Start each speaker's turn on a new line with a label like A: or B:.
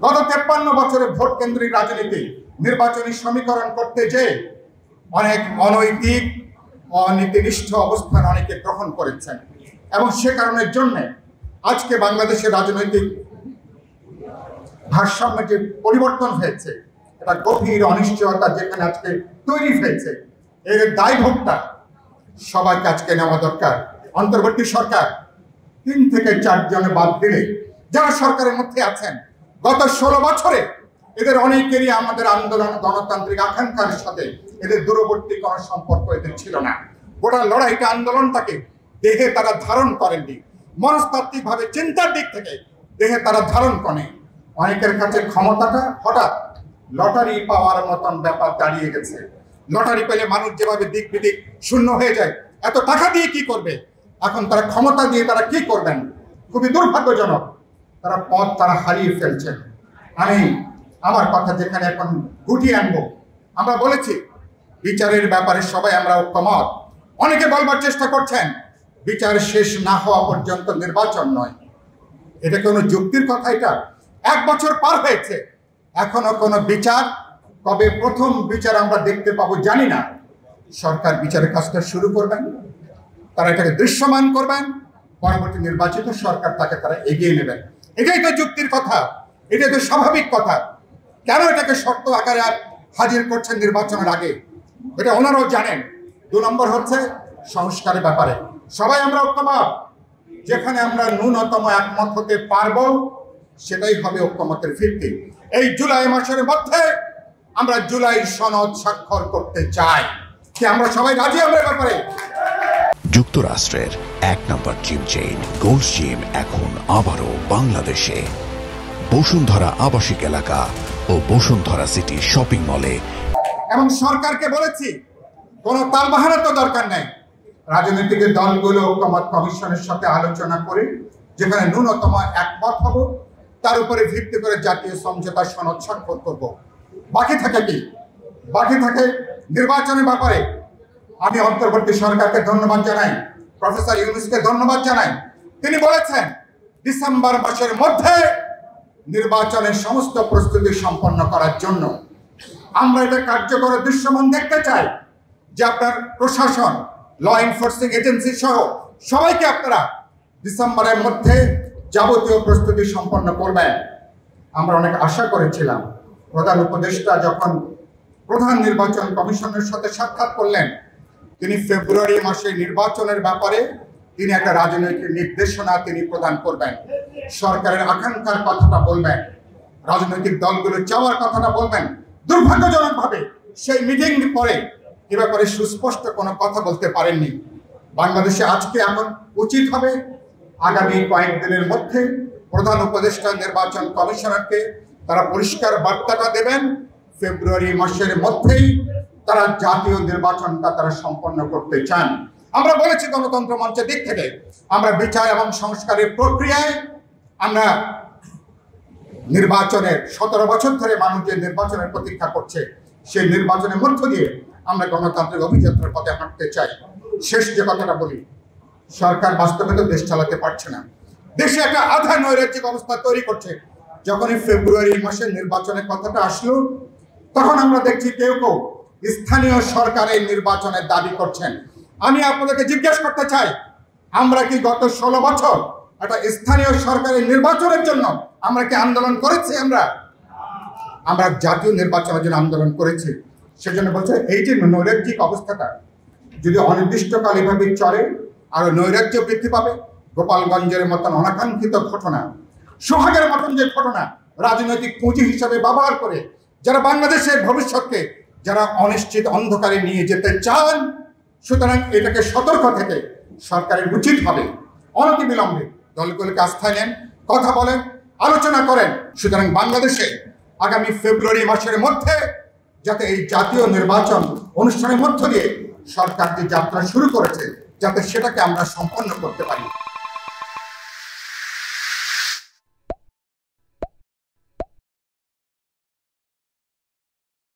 A: গত 53 বছরে ভোট কেন্দ্রিক রাজনীতি নির্বাচনী সমীকরণ করতে যে অনেক অনৈতিক অনীতিনিষ্ঠ অবস্থান অনেকে গ্রহণ করেছেন এবং সে কারণের জন্য আজকে বাংলাদেশের রাজনৈতিক ভারসাম্যে যে পরিবর্তন হয়েছে, এটা গভীর অনিশ্চয়তা যেখানে আজকে তৈরি হয়েছে, এর দায়ভারটা সবাইকে আজকে নেওয়া দরকার। অন্তর্বর্তী সরকার 3 থেকে 4 জনে বাদ দিলে যারা সরকারের মধ্যে আছেন, গত 16 বছরে এদের অনেকেরই আমাদের আন্দোলন গণতান্ত্রিক আকাঙ্ক্ষার সাথে এদের দূরবর্তী কোনো সম্পর্ক এদের ছিল না। গোটা লড়াইটা আন্দোলনটাকে দেহে তারা ধারণ করেননি, মনস্তাত্ত্বিক ভাবে চিন্তার দিক থেকে দেহে তারা ধারণ করে। অনেকের কাছে ক্ষমতাটা হঠাৎ লটারি পাওয়ার মতন ব্যাপার দাঁড়িয়ে গেছে। লটারি পেলে মানুষ যেভাবে দিক বিদিক শূন্য হয়ে যায়, এত টাকা দিয়ে কি করবে, এখন তারা ক্ষমতা দিয়ে তারা কি করবেন, খুবই দুর্ভাগ্যজনক। তারা পথ তারা হারিয়ে ফেলছেন। আমি আমার কথা যেখানে এখন গুটিয়ে আনবো, আমরা বলেছি বিচারের ব্যাপারে সবাই আমরা ঐক্যমত। অনেকে বলবার চেষ্টা করছেন বিচার শেষ না হওয়া পর্যন্ত নির্বাচন নয়। এটা কোনো যুক্তির কথা? এটা 1 বছর পার হয়েছে, এখনো কোনো বিচার, কবে প্রথম বিচার আমরা দেখতে পাবো জানি না। সরকার বিচারের কাজটা শুরু করবেন, তারা এটাকে দৃশ্যমান করবেন, পরবর্তী নির্বাচিত সরকার তাকে তারা এগিয়ে নেবেন। এটাই তো যুক্তির কথা, এটাই তো স্বাভাবিক কথা। কেন এটাকে শর্ত আকারে হাজির করছেন নির্বাচনের আগে, এটা ওনারাও জানেন। 2 নম্বর হচ্ছে সংস্কারের ব্যাপারে সবাই আমরা ঐক্যমত। যেখানে আমরা ন্যূনতম একমত হতে পারবো সেটাই হবে ঐক্যমতের ভিত্তি। এই জুলাই মাসের মধ্যে আমরা জুলাই সনদ স্বাক্ষর করতে চাই। কি আমরা সবাই রাজি আমরা ব্যাপারে?
B: যুক্তরাষ্ট্রের 1 নম্বর জিম চেইন গোল্ডস জিম এখন আবারও বাংলাদেশে। বসুন্ধরা আবাসিক এলাকা ও বসুন্ধরা সিটি শপিং মলে।
A: এবং সরকারকে বলেছি কোনো তালবাহানা তো দরকার নেই। রাজনৈতিক দলগুলো ঐক্যমত কমিশনের সাথে আলোচনা করে যেখানে ন্যূনতম একমত হব, তার উপরে ভিত্তি করে জাতীয় সমঝোতা সনদ স্বাক্ষর করব। বাকি থাকে কি? বাকি থাকে নির্বাচনের ব্যাপারে। আমি অন্তর্বর্তী সরকারকে ধন্যবাদ জানাই, প্রফেসর ইউনূসকে ধন্যবাদ জানাই। তিনি বলেছেন ডিসেম্বর মাসের মধ্যে নির্বাচনের সমস্ত প্রস্তুতি সম্পন্ন করার জন্য। আমরা এটা কার্যকর দৃশ্যমান দেখতে চাই যে আপনার প্রশাসন, ল এনফোর্সিং এজেন্সি সহ সবাইকে আপনারা ডিসেম্বরের মধ্যে যাবতীয় প্রস্তুতি সম্পন্ন করবেন। আমরা অনেক আশা করেছিলাম। প্রধান উপদেষ্টা যখন প্রধান নির্বাচন কমিশনের সাথে সাক্ষাৎ করলেন, তিনি ফেব্রুয়ারি মাসে নির্বাচনের ব্যাপারে তিনি একটা রাজনৈতিক নির্দেশনা তিনি প্রদান করবেন, সরকারের আকাঙ্ক্ষার কথাটা বলবেন, রাজনৈতিক দলগুলো চাওয়ার কথাটা বলবেন। দুর্ভাগ্যজনকভাবে সেই মিটিং পরে এ ব্যাপারে সুস্পষ্ট কোনো কথা বলতে পারেননি। বাংলাদেশে আজকে এখন উচিত হবে আগামী কয়েকদিনের মধ্যে প্রধান উপদেষ্টা নির্বাচন কমিশনারকে তারা পরিষ্কার বার্তাটা দেবেন, ফেব্রুয়ারি মাসের মধ্যেই তারা জাতীয় নির্বাচনটা তারা সম্পন্ন করতে চান। আমরা বলেছি গণতন্ত্র মঞ্চের দিক থেকে আমরা বিচার এবং সংস্কারের প্রক্রিয়ায় আমরা নির্বাচনের 17 বছর ধরে মানুষ যে নির্বাচনের প্রতীক্ষা করছে, সেই নির্বাচনের মধ্য দিয়ে আমরা গণতান্ত্রিক অভিযাত্রার পথে হাঁটতে চাই। শেষ যে কথাটা বলি, সরকার বাস্তবে তো দেশ চালাতে পারছে না, দেশে একটা আধা নৈরাজ্যিক অবস্থা তৈরি করছে। যখনই ফেব্রুয়ারি মাসের নির্বাচনের কথাটা আসলো, তখন আমরা দেখছি কেউ কেউ স্থানীয় সরকারের নির্বাচনের দাবি করছেন। আমি আপনাদেরকে জিজ্ঞেস করতে চাই, আমরা কি গত 16 বছর একটা স্থানীয় সরকারের নির্বাচনের জন্য আমরা কি আন্দোলন করেছি? আমরা জাতীয় নির্বাচনের জন্য আন্দোলন করেছি। সেজন্য বলছে এই যে নৈরাজ্যিক অবস্থাটা যদি অনির্দিষ্টকালীনভাবে চলে, আরো নৈরাজ্য বৃদ্ধি পাবে। গোপালগঞ্জের মতন অনাকাঙ্ক্ষিত ঘটনা, সোহাগের মতন যে ঘটনা রাজনৈতিক পুঁজি হিসাবে ব্যবহার করে যারা বাংলাদেশের ভবিষ্যৎকে যারা অনিশ্চিত অন্ধকারে নিয়ে যেতে চান, সুতরাং এটাকে সতর্ক থেকে সরকারের উচিত হবে অনতিবিলম্বে দলগুলোকে আস্থায় নেন, কথা বলেন, আলোচনা করেন। সুতরাং বাংলাদেশে আগামী ফেব্রুয়ারি মাসের মধ্যে যাতে এই জাতীয় নির্বাচন অনুষ্ঠানের মধ্য দিয়ে সরকার যে যাত্রা শুরু করেছে, যাতে সেটাকে আমরা সম্পন্ন করতে পারি।